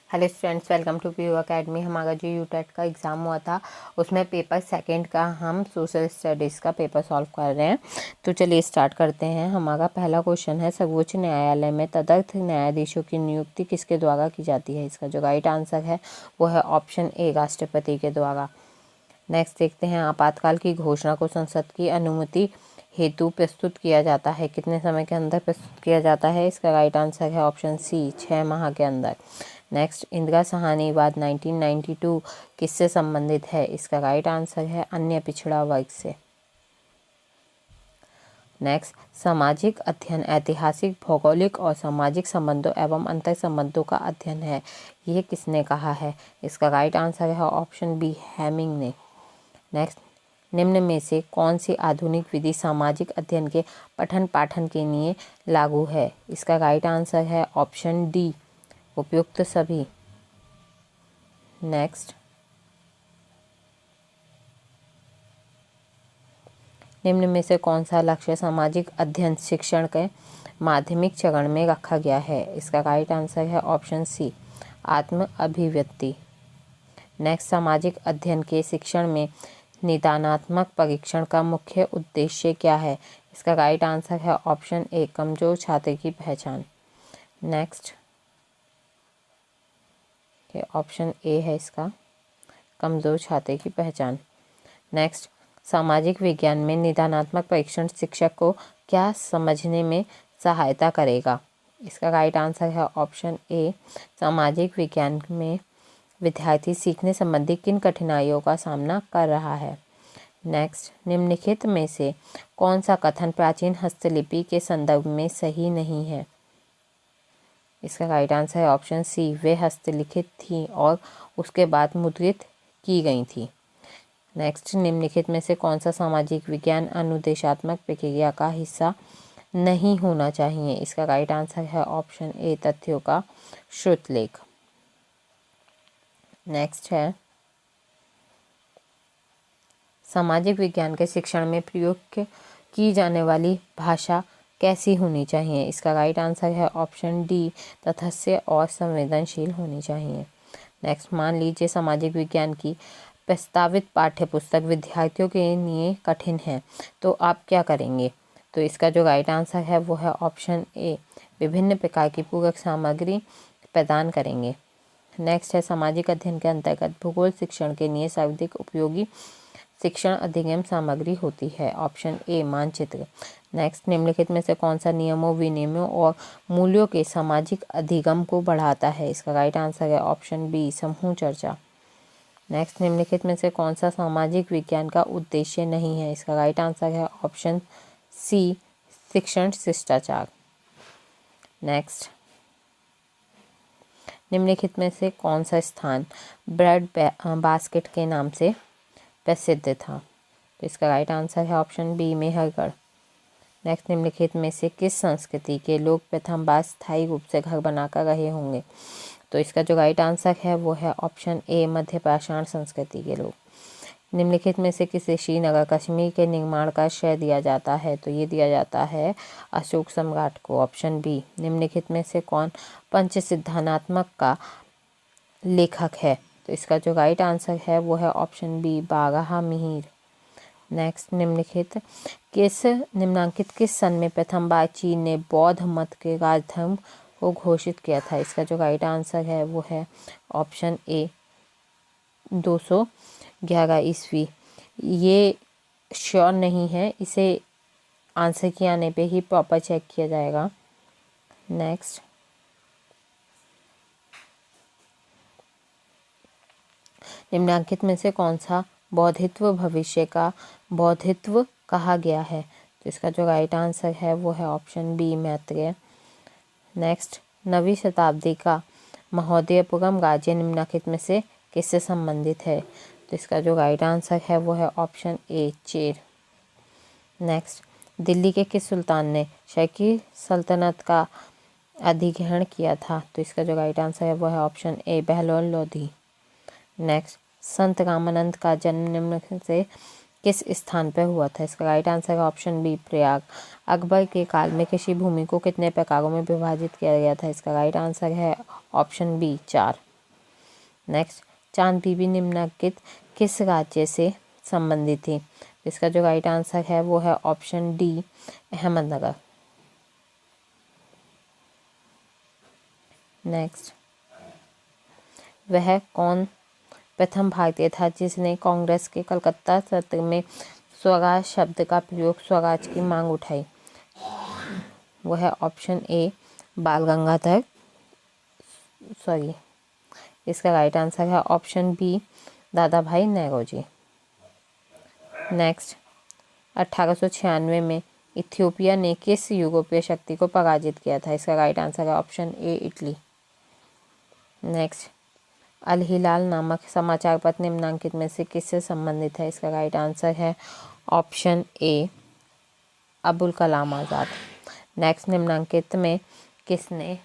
Hello students, welcome to PU academy. हमारा जो UTET का एग्ज़ाम हुआ था उसमें पेपर सेकंड का हम सोशल स्टडीज़ का पेपर सॉल्व कर रहे हैं। तो चलिए स्टार्ट करते हैं। हमारा पहला क्वेश्चन है, सर्वोच्च न्यायालय में तदर्थ न्यायाधीशों की नियुक्ति किसके द्वारा की जाती है? इसका जो राइट आंसर है वो है ऑप्शन ए, राष्ट्रपति के द्वारा। नेक्स्ट देखते हैं, आपातकाल की घोषणा को संसद की अनुमति हेतु प्रस्तुत किया जाता है, कितने समय के अंदर प्रस्तुत किया जाता है? इसका राइट आंसर है ऑप्शन सी, 6 माह के अंदर। नेक्स्ट, इंदिरा सहानी वाद 1992 किससे संबंधित है? इसका राइट आंसर है अन्य पिछड़ा वर्ग से। नेक्स्ट, सामाजिक अध्ययन ऐतिहासिक, भौगोलिक और सामाजिक संबंधों एवं अंतर संबंधों का अध्ययन है, ये किसने कहा है? इसका राइट आंसर है ऑप्शन बी, हैमिंग ने। नेक्स्ट, निम्न में से कौन सी आधुनिक विधि सामाजिक अध्ययन के पठन पाठन के लिए लागू है? इसका राइट आंसर है ऑप्शन डी, उपयुक्त सभी। नेक्स्ट, निम्न में से कौन सा लक्ष्य सामाजिक अध्ययन शिक्षण के माध्यमिक चरण में रखा गया है? इसका राइट आंसर है ऑप्शन सी, आत्म अभिव्यक्ति। नेक्स्ट, सामाजिक अध्ययन के शिक्षण में निदानात्मक परीक्षण का मुख्य उद्देश्य क्या है? इसका राइट आंसर है ऑप्शन ए, कमजोर छात्र की पहचान। नेक्स्ट, ऑप्शन ए है इसका, कमजोर छात्र की पहचान। नेक्स्ट, सामाजिक विज्ञान में निदानात्मक परीक्षण शिक्षक को क्या समझने में सहायता करेगा? इसका राइट आंसर है ऑप्शन ए, सामाजिक विज्ञान में विद्यार्थी सीखने संबंधी किन कठिनाइयों का सामना कर रहा है? नेक्स्ट, निम्नलिखित में से कौन सा कथन प्राचीन हस्तलिपि के संदर्भ में सही नहीं है? इसका राइट आंसर है ऑप्शन सी, वे हस्तलिखित थी और उसके बाद मुद्रित की गई थी। नेक्स्ट, निम्नलिखित में से कौन सा सामाजिक विज्ञान अनुदेशात्मक प्रक्रिया का हिस्सा नहीं होना चाहिए? इसका राइट आंसर है ऑप्शन ए, तथ्यों का श्रुतलेख। नेक्स्ट है, सामाजिक विज्ञान के शिक्षण में प्रयोग की जाने वाली भाषा कैसी होनी चाहिए? इसका राइट आंसर है ऑप्शन डी, तथ्य और संवेदनशील होनी चाहिए। नेक्स्ट, मान लीजिए सामाजिक विज्ञान की प्रस्तावित पाठ्यपुस्तक विद्यार्थियों के लिए कठिन है, तो आप क्या करेंगे? तो इसका जो राइट आंसर है वो है ऑप्शन ए, विभिन्न प्रकार की पूरक सामग्री प्रदान करेंगे। नेक्स्ट है, सामाजिक अध्ययन के अंतर्गत भूगोल शिक्षण के लिए सर्वाधिक उपयोगी शिक्षण अधिगम सामग्री होती है, ऑप्शन ए, मानचित्र। नेक्स्ट, निम्नलिखित में से कौन सा नियमों, विनियमों और मूल्यों के सामाजिक अधिगम को बढ़ाता है? इसका राइट आंसर है ऑप्शन बी, समूह चर्चा। नेक्स्ट, निम्नलिखित में से कौन सा सामाजिक विज्ञान का उद्देश्य नहीं है? इसका राइट आंसर है ऑप्शन सी, शिक्षण शिष्टाचार। नेक्स्ट, निम्नलिखित में से कौन सा स्थान ब्रेड बास्केट के नाम से प्रसिद्ध था? तो इसका राइट आंसर है ऑप्शन बी, मेहरगढ़। नेक्स्ट, निम्नलिखित में से किस संस्कृति के लोग प्रथम बार स्थायी रूप से घर बनाकर रहे होंगे? तो इसका जो राइट आंसर है वो है ऑप्शन ए, मध्य पाषाण संस्कृति के लोग। निम्नलिखित में से किसे श्रीनगर कश्मीर के निर्माण का श्रेय दिया जाता है? तो ये दिया जाता है अशोक सम्राट को, ऑप्शन बी। निम्नलिखित में से कौन पंच सिद्धांतात्मक का लेखक है? तो इसका जो राइट आंसर है वो है ऑप्शन बी, बारह मिहिर। नेक्स्ट, निम्नांकित किस सन में प्रथम बार चीन ने बौद्ध मत के राजधर्म को घोषित किया था? इसका जो राइट आंसर है वो है ऑप्शन ए, 211 ईस्वी। ये श्योर नहीं है, इसे आंसर के आने पे ही प्रॉपर चेक किया जाएगा। नेक्स्ट, निम्नांकित में से कौन सा बौद्धित्व भविष्य का बौद्धित्व कहा गया है? तो इसका जो राइट आंसर है वो है ऑप्शन बी, मैत्रेय। नेक्स्ट, नवीं शताब्दी का महोदयपुरम राज्य निम्नलिखित में से किससे संबंधित है? तो इसका जो राइट आंसर है वो है ऑप्शन ए, चेर। नेक्स्ट, दिल्ली के किस सुल्तान ने शकी सल्तनत का अधिग्रहण किया था? तो इसका जो राइट आंसर है वो है ऑप्शन ए, बहलोल लोधी। नेक्स्ट, संत रामानंद का जन्म निम्नलिखित से किस स्थान पर हुआ था? इसका राइट आंसर है ऑप्शन बी, प्रयाग। अकबर के काल में कृषि भूमि को कितने प्रकारों में विभाजित किया गया था? इसका राइट आंसर है ऑप्शन बी, 4। नेक्स्ट, चांद बीबी निम्नलिखित किस राज्य से संबंधित थी? इसका जो राइट आंसर है वो है ऑप्शन डी, अहमदनगर। नेक्स्ट, वह कौन प्रथम भारतीय था जिसने कांग्रेस के कलकत्ता सत्र में स्वराज शब्द का प्रयोग स्वराज की मांग उठाई? वो है ऑप्शन ए, बाल गंगाधर, सॉरी, इसका राइट आंसर है ऑप्शन बी, दादा भाई नेरोजी। नेक्स्ट, 1896 में इथियोपिया ने किस यूरोपीय शक्ति को पराजित किया था? इसका राइट आंसर है ऑप्शन ए, इटली। नेक्स्ट, अल हिलाल नामक समाचार पत्र निम्नलिखित में से किससे संबंधित है? इसका राइट आंसर है ऑप्शन ए, अबुल कलाम आज़ाद। नेक्स्ट, निम्नलिखित में किसने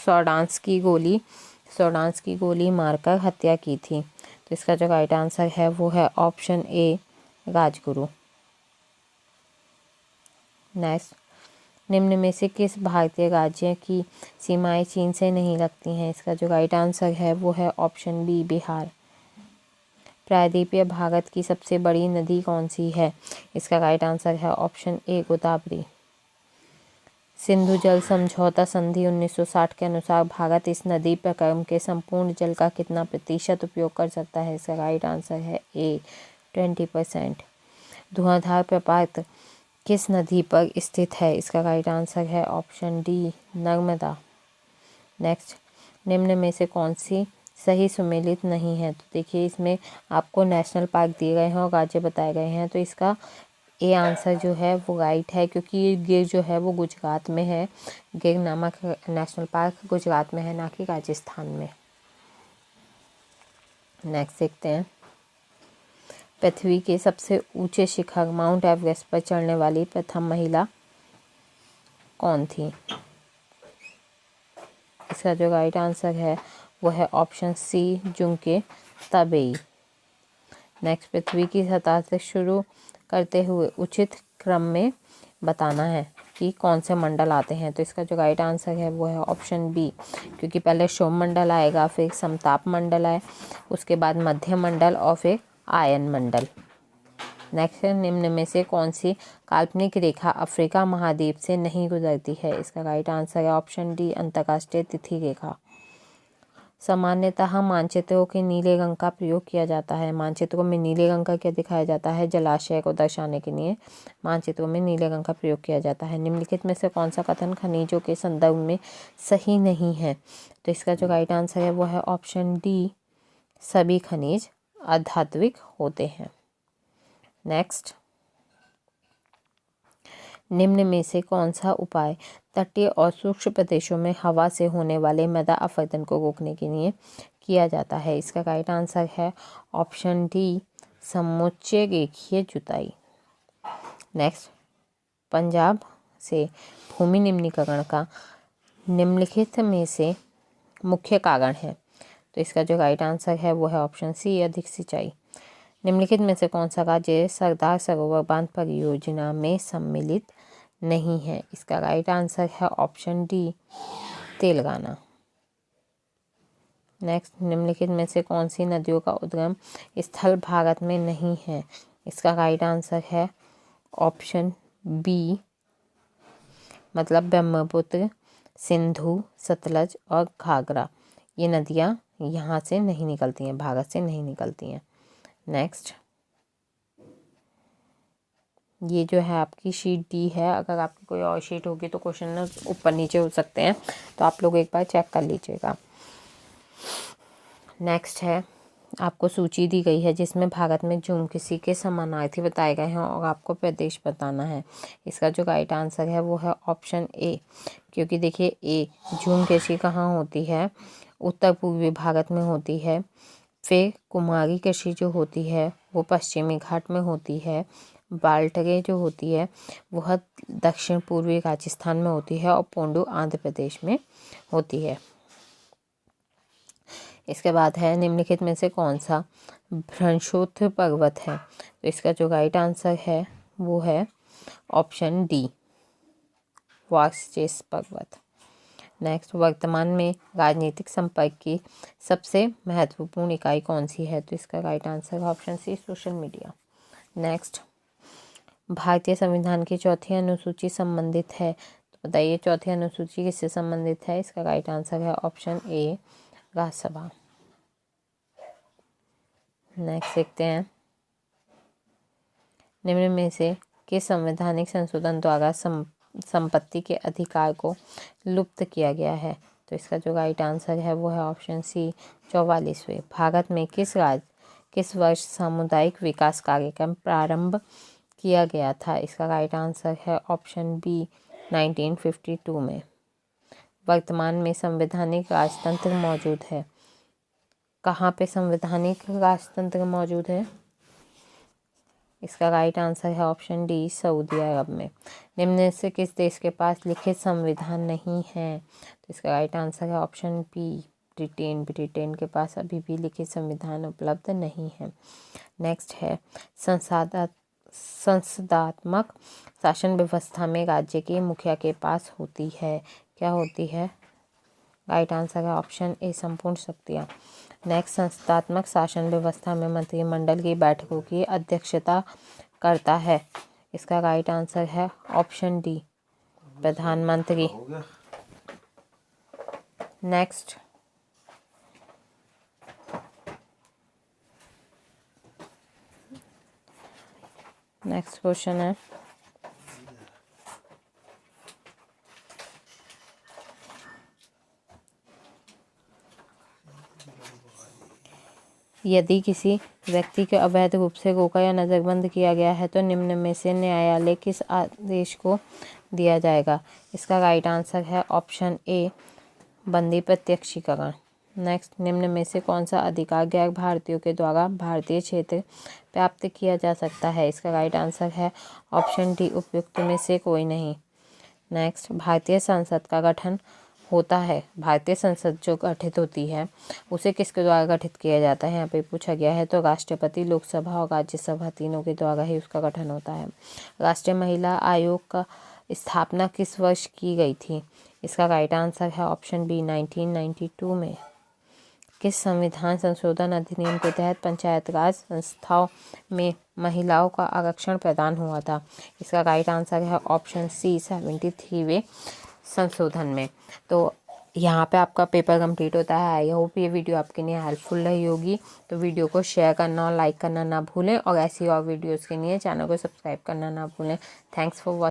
सॉर्डांस की गोली मारकर हत्या की थी? तो इसका जो राइट आंसर है वो है ऑप्शन ए, राजगुरु। नेक्स्ट, निम्न में से किस भारतीय राज्य की सीमाएं चीन से नहीं लगती हैं? इसका जो राइट आंसर है वो है ऑप्शन बी, बिहार। प्रायद्वीपीय भारत की सबसे बड़ी नदी कौन सी है? इसका राइट आंसर है ऑप्शन ए, गोदावरी। सिंधु जल समझौता संधि 1960 के अनुसार भारत इस नदी प्रक्रम के संपूर्ण जल का कितना प्रतिशत उपयोग कर सकता है? इसका राइट आंसर है ए, 20%। धुआंधार प्रपात किस नदी पर स्थित है? इसका राइट आंसर है ऑप्शन डी, नर्मदा। नेक्स्ट, निम्न में से कौन सी सही सुमेलित नहीं है? तो देखिए, इसमें आपको नेशनल पार्क दिए गए हैं और राज्य बताए गए हैं, तो इसका ए आंसर जो है वो राइट है, क्योंकि गिर जो है वो गुजरात में है। गिर नामक नेशनल पार्क गुजरात में है, ना कि राजस्थान में। नेक्स्ट देखते हैं, पृथ्वी के सबसे ऊंचे शिखर माउंट एवरेस्ट पर चढ़ने वाली प्रथम महिला कौन थी? इसका जो राइट आंसर है वो है ऑप्शन सी, जुंके तबेई। नेक्स्ट, पृथ्वी की सतह से शुरू करते हुए उचित क्रम में बताना है कि कौन से मंडल आते हैं। तो इसका जो राइट आंसर है वो है ऑप्शन बी, क्योंकि पहले शोम मंडल आएगा, फिर समताप मंडल आए, उसके बाद मध्य मंडल और फिर आयन मंडल। नेक्स्ट, निम्न में से कौन सी काल्पनिक रेखा अफ्रीका महाद्वीप से नहीं गुजरती है? इसका राइट आंसर है ऑप्शन डी, अंतर्राष्ट्रीय तिथि रेखा। सामान्यतः मानचित्रों के नीले रंग का प्रयोग किया जाता है। मानचित्रों में नीले रंग का क्या दिखाया जाता है? जलाशय को दर्शाने के लिए मानचित्रों में नीले रंग का प्रयोग किया जाता है। निम्नलिखित में से कौन सा कथन खनिजों के संदर्भ में सही नहीं है? तो इसका जो राइट आंसर है वो है ऑप्शन डी, सभी खनिज अधात्विक होते हैं। नेक्स्ट, निम्न में से कौन सा उपाय तटीय और सूक्ष्म प्रदेशों में हवा से होने वाले मृदा अपरदन को रोकने के लिए किया जाता है? इसका राइट आंसर है ऑप्शन डी, समुच्चय रेखीय जुताई। नेक्स्ट, पंजाब से भूमि निम्नीकरण का निम्नलिखित में से मुख्य कारण है? तो इसका जो राइट आंसर है वो है ऑप्शन सी, अधिक सिंचाई। निम्नलिखित में से कौन सा राज्य सरदार सरोवर बांध परियोजना में सम्मिलित नहीं है? इसका राइट आंसर है ऑप्शन डी, तेलंगाना। नेक्स्ट, निम्नलिखित में से कौन सी नदियों का उद्गम स्थल भारत में नहीं है? इसका राइट आंसर है ऑप्शन बी, मतलब ब्रह्मपुत्र, सिंधु, सतलज और घाघरा। ये नदियाँ यहाँ से नहीं निकलती हैं, भारत से नहीं निकलती हैं। नेक्स्ट, ये जो है आपकी शीट डी है। अगर आपकी कोई और शीट होगी तो क्वेश्चन ऊपर नीचे हो सकते हैं, तो आप लोग एक बार चेक कर लीजिएगा। नेक्स्ट है, आपको सूची दी गई है जिसमें भारत में झुमकिसी के समानार्थी बताए गए हैं और आपको प्रदेश बताना है। इसका जो राइट आंसर है वो है ऑप्शन ए, क्योंकि देखिए ए, झुमकिसी कहाँ होती है? उत्तर पूर्वी भारत में होती है। फिर कुमारी कृषि जो होती है वो पश्चिमी घाट में होती है। बाल्टरे जो होती है वह दक्षिण पूर्वी राजस्थान में होती है और पोंडू आंध्र प्रदेश में होती है। इसके बाद है, निम्नलिखित में से कौन सा भ्रंशोत्थ पर्वत है? तो इसका जो राइट आंसर है वो है ऑप्शन डी, वार्स्चेस पर्वत। नेक्स्ट, वर्तमान में राजनीतिक संपर्क की सबसे महत्वपूर्ण इकाई कौन सी है? तो इसका राइट आंसर है option C, social media. Next, भारतीय संविधान की चौथी अनुसूची संबंधित है, तो बताइए चौथी अनुसूची किससे संबंधित है? इसका राइट आंसर है ऑप्शन ए, राज्यसभा। नेक्स्ट देखते हैं, निम्न में से किस संवैधानिक संशोधन द्वारा संपत्ति के अधिकार को लुप्त किया गया है? तो इसका जो राइट आंसर है वो है ऑप्शन सी, 44वें। भारत में किस वर्ष सामुदायिक विकास कार्यक्रम प्रारंभ किया गया था? इसका राइट आंसर है ऑप्शन बी, 1952 में। वर्तमान में संवैधानिक राजतंत्र मौजूद है, कहाँ पे संवैधानिक राजतंत्र मौजूद है? इसका राइट आंसर है ऑप्शन डी, सऊदी अरब में। निम्न से किस देश के पास लिखित संविधान नहीं है? तो इसका राइट आंसर है ऑप्शन बी, ब्रिटेन। ब्रिटेन के पास अभी भी लिखित संविधान उपलब्ध नहीं है। नेक्स्ट है, संसदात्मक शासन व्यवस्था में राज्य के मुखिया के पास होती है, क्या होती है? राइट आंसर है ऑप्शन ए, संपूर्ण शक्तियाँ। नेक्स्ट, संस्थात्मक शासन व्यवस्था में मंत्रिमंडल की बैठकों की अध्यक्षता करता है, इसका राइट आंसर है ऑप्शन डी, प्रधानमंत्री। नेक्स्ट क्वेश्चन है, यदि किसी व्यक्ति को अवैध रूप से रोका या नज़रबंद किया गया है तो निम्न में से न्यायालय किस आदेश को दिया जाएगा? इसका राइट आंसर है ऑप्शन ए, बंदी प्रत्यक्षीकरण। नेक्स्ट, निम्न में से कौन सा अधिकार गैर भारतीयों के द्वारा भारतीय क्षेत्र प्राप्त किया जा सकता है? इसका राइट आंसर है ऑप्शन डी, उपयुक्त में से कोई नहीं। नेक्स्ट, भारतीय संसद का गठन होता है, भारतीय संसद जो गठित होती है उसे किसके द्वारा गठित किया जाता है? यहाँ पे पूछा गया है, तो राष्ट्रपति, लोकसभा और राज्यसभा तीनों के द्वारा ही उसका गठन होता है। राष्ट्रीय महिला आयोग का स्थापना किस वर्ष की गई थी? इसका राइट आंसर है ऑप्शन बी, 1992 में। किस संविधान संशोधन अधिनियम के तहत पंचायत राज संस्थाओं में महिलाओं का आरक्षण प्रदान हुआ था? इसका राइट आंसर है ऑप्शन सी, 73वें संशोधन में। तो यहाँ पे आपका पेपर कंप्लीट होता है। आई होप ये वीडियो आपके लिए हेल्पफुल रही होगी, तो वीडियो को शेयर करना और लाइक करना ना भूलें, और ऐसी और वीडियोस के लिए चैनल को सब्सक्राइब करना ना भूलें। Thanks for watching.